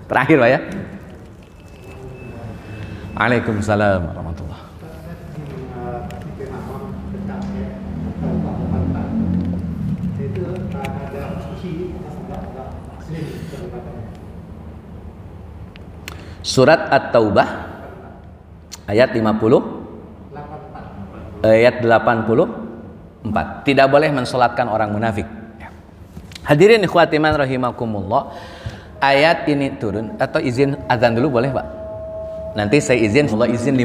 Terakhir Pak ya. Waalaikumsalam warahmatullahi. Surat At-Taubah ayat 50 ayat 84. Tidak boleh mensolatkan orang munafik. Hadirin ikhwati man rahimakumullah. Ayat ini turun atau izin azan dulu boleh Pak? Nanti saya izin 5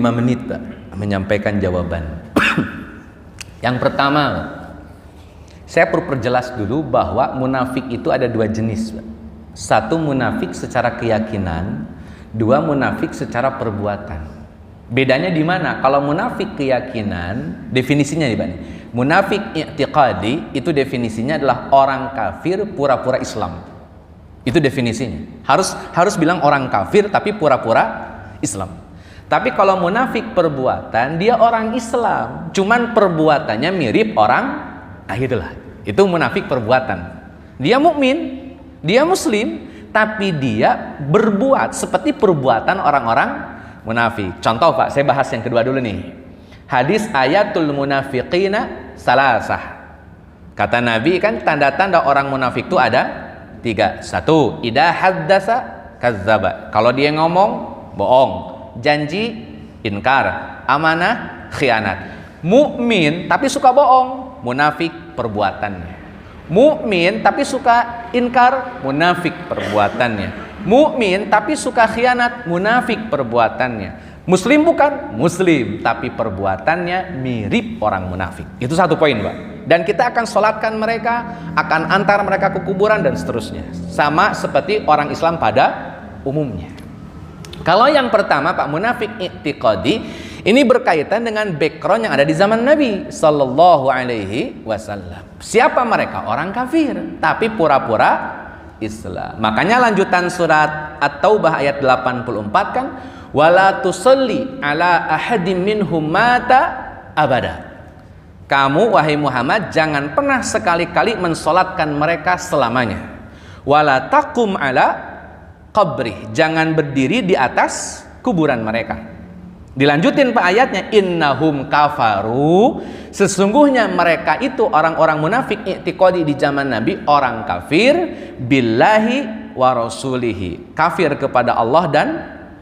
menit Pak menyampaikan jawaban. Yang pertama, saya perlu perjelas dulu bahwa munafik itu ada 2 jenis Pak. Satu munafik secara keyakinan, 2 munafik secara perbuatan. Bedanya di mana? Kalau munafik keyakinan, definisinya nih Pak. Munafik i'tiqadi itu definisinya adalah orang kafir pura-pura Islam. Itu definisinya. Harus bilang orang kafir tapi pura-pura Islam. Tapi kalau munafik perbuatan, dia orang Islam, cuman perbuatannya mirip orang itulah. Itu munafik perbuatan. Dia mukmin, dia muslim, tapi dia berbuat seperti perbuatan orang-orang munafik. Contoh Pak, saya bahas yang kedua dulu nih. Hadis ayatul munafiqina salasah. Kata Nabi kan tanda-tanda orang munafik itu ada 3. 1, idza haddasa kazzaba. Kalau dia ngomong bohong, janji inkar, amanah khianat. Mukmin tapi suka bohong, munafik perbuatannya. Mukmin tapi suka inkar, munafik perbuatannya. Mukmin tapi suka khianat, munafik perbuatannya. Muslim bukan? Muslim, tapi perbuatannya mirip orang munafik. Itu satu poin Pak. Dan kita akan sholatkan mereka, akan antar mereka ke kuburan dan seterusnya. Sama seperti orang Islam pada umumnya. Kalau yang pertama Pak, munafik i'tiqadi, ini berkaitan dengan background yang ada di zaman Nabi Sallallahu Alaihi Wasallam. Siapa mereka? Orang kafir, tapi pura-pura Islam. Makanya lanjutan surat At-Taubah ayat 84 kan, wala tusalli ala ahadim minhum mata abada. Kamu wahai Muhammad jangan pernah sekali-kali mensolatkan mereka selamanya. Wala taqum ala qabrih, jangan berdiri di atas kuburan mereka. Dilanjutin Pak ayatnya, innahum kafaru, sesungguhnya mereka itu orang-orang munafik i'tiqadi di zaman Nabi, orang kafir billahi wa rasulihi, kafir kepada Allah dan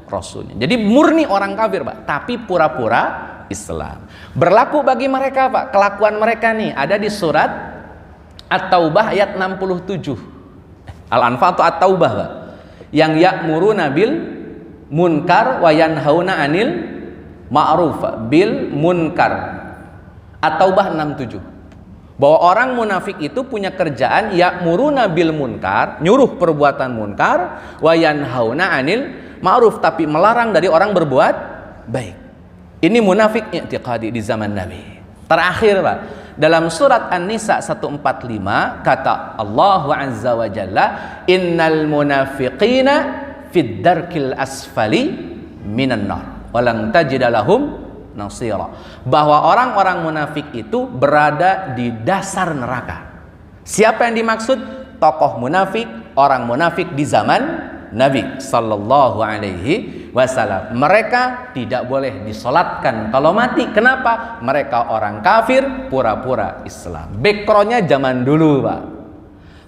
Rasulnya. Jadi murni orang kafir Pak, tapi pura-pura Islam. Berlaku bagi mereka Pak, kelakuan mereka nih ada di surat At-Taubah ayat 67. Al-Anfal atau At-Taubah Pak. Yang ya'muruna bil munkar wa yanhauna 'anil ma'ruf bil munkar. At-Taubah 67. Bahwa orang munafik itu punya kerjaan ya'muruna bil munkar, nyuruh perbuatan munkar, wa yanhauna 'anil ma'ruf, tapi melarang dari orang berbuat baik. Ini munafik i'tiqadi di zaman Nabi. Terakhir Pak, dalam surat An-Nisa 145 kata Allah Azza wa Jalla, innal munafiqina fid darkil asfali minan nar walang tajida lahum nasira. Bahwa orang-orang munafik itu berada di dasar neraka. Siapa yang dimaksud? Tokoh munafik, orang munafik di zaman Nabi Sallallahu Alaihi Wasallam. Mereka tidak boleh disolatkan kalau mati. Kenapa? Mereka orang kafir pura-pura Islam. Backgroundnya zaman dulu Pak.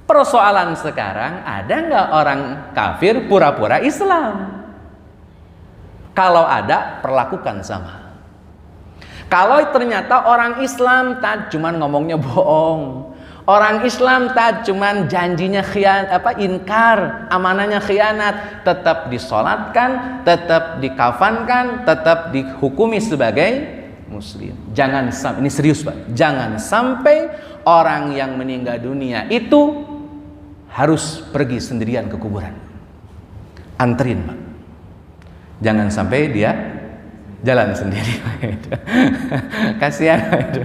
Persoalan sekarang, ada nggak orang kafir pura-pura Islam? Kalau ada, perlakukan sama. Kalau ternyata orang Islam tak cuman ngomongnya bohong, orang Islam tak cuman janjinya inkar, amanahnya khianat, tetap disolatkan, tetap dikafankan, tetap dihukumi sebagai muslim. Jangan sampai, ini serius Pak, jangan sampai orang yang meninggal dunia itu harus pergi sendirian ke kuburan. Anterin Pak. Jangan sampai dia jalan sendiri. Kasihan itu.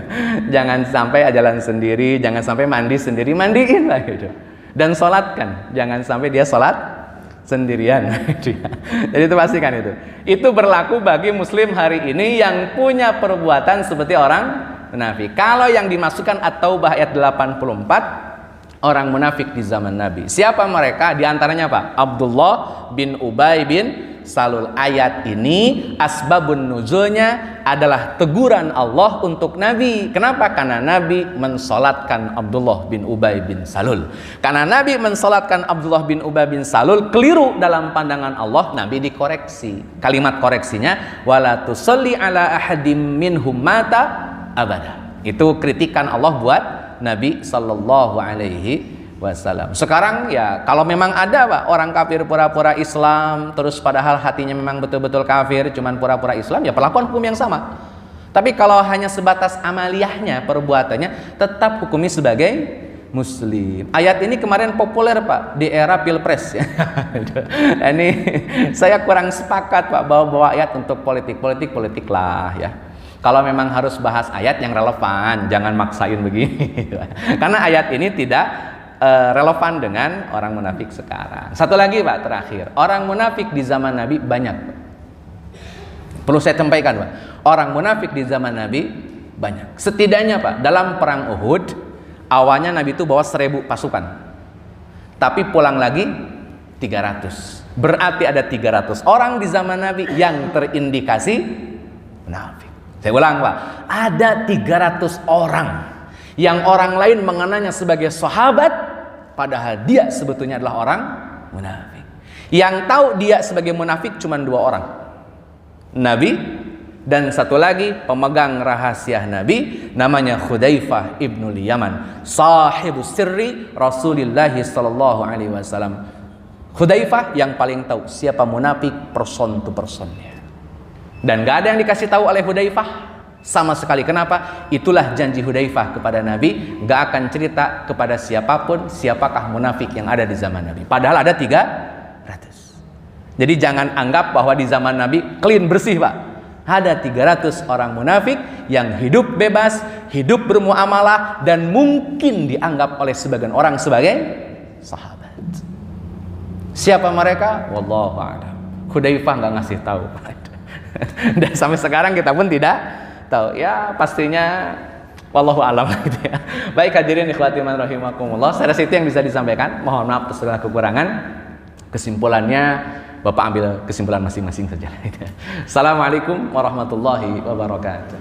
Jangan sampai jalan sendiri, jangan sampai mandi sendiri, mandiin lah gitu. Dan sholatkan, jangan sampai dia sholat sendirian. Jadi itu pastikan itu. Itu berlaku bagi muslim hari ini yang punya perbuatan seperti orang munafik. Kalau yang dimasukkan At-Taubah ayat 84, orang munafik di zaman Nabi. Siapa mereka? Di antaranya apa? Abdullah bin Ubay bin Salul. Ayat ini asbabun nuzulnya adalah teguran Allah untuk Nabi. Kenapa? Karena Nabi mensolatkan Abdullah bin Ubay bin Salul. Karena Nabi mensolatkan Abdullah bin Ubay bin Salul keliru dalam pandangan Allah, Nabi dikoreksi. Kalimat koreksinya, wala tusalli ala ahadim minhum mata abada. Itu kritikan Allah buat Nabi sallallahu alaihi wasallam. Sekarang ya kalau memang ada Pak orang kafir pura-pura Islam terus padahal hatinya memang betul-betul kafir, cuman pura-pura Islam, ya perlakuan hukum yang sama. Tapi kalau hanya sebatas amaliyahnya, perbuatannya, tetap hukumi sebagai muslim. Ayat ini kemarin populer Pak di era Pilpres ya. Ini saya kurang sepakat Pak bawa ayat untuk politik lah ya. Kalau memang harus bahas ayat yang relevan, jangan maksain begini. Karena ayat ini tidak relevan dengan orang munafik sekarang. Satu lagi Pak terakhir, orang munafik di zaman Nabi banyak. Perlu saya sampaikan Pak, orang munafik di zaman Nabi banyak. Setidaknya Pak dalam perang Uhud, awalnya Nabi itu bawa 1000 pasukan, tapi pulang lagi 300. Berarti ada 300 orang di zaman Nabi yang terindikasi munafik. Saya ulang Pak, ada 300 orang yang orang lain mengenalnya sebagai sahabat, padahal dia sebetulnya adalah orang munafik. Yang tahu dia sebagai munafik cuma 2 orang, Nabi dan satu lagi pemegang rahasia Nabi, namanya Hudzaifah ibnul Yaman, sahibus sirri Rasulullah sallallahu alaihi wasallam. Hudzaifah yang paling tahu siapa munafik person to personnya, dan gak ada yang dikasih tahu oleh Hudzaifah sama sekali. Kenapa? Itulah janji Hudzaifah kepada Nabi, gak akan cerita kepada siapapun siapakah munafik yang ada di zaman Nabi. Padahal ada 300. Jadi jangan anggap bahwa di zaman Nabi clean bersih Pak. Ada 300 orang munafik yang hidup bebas, hidup bermuamalah, dan mungkin dianggap oleh sebagian orang sebagai sahabat. Siapa mereka? Wallahu a'lam. Hudzaifah gak ngasih tahu. Dan sampai sekarang kita pun tidak tahu ya, pastinya wallahu alam gitu ya. Baik hadirin ikhwati man rahimakumullah, saya rasa itu yang bisa disampaikan. Mohon maaf atas segala kekurangan. Kesimpulannya Bapak ambil kesimpulan masing-masing saja. Assalamualaikum warahmatullahi wabarakatuh.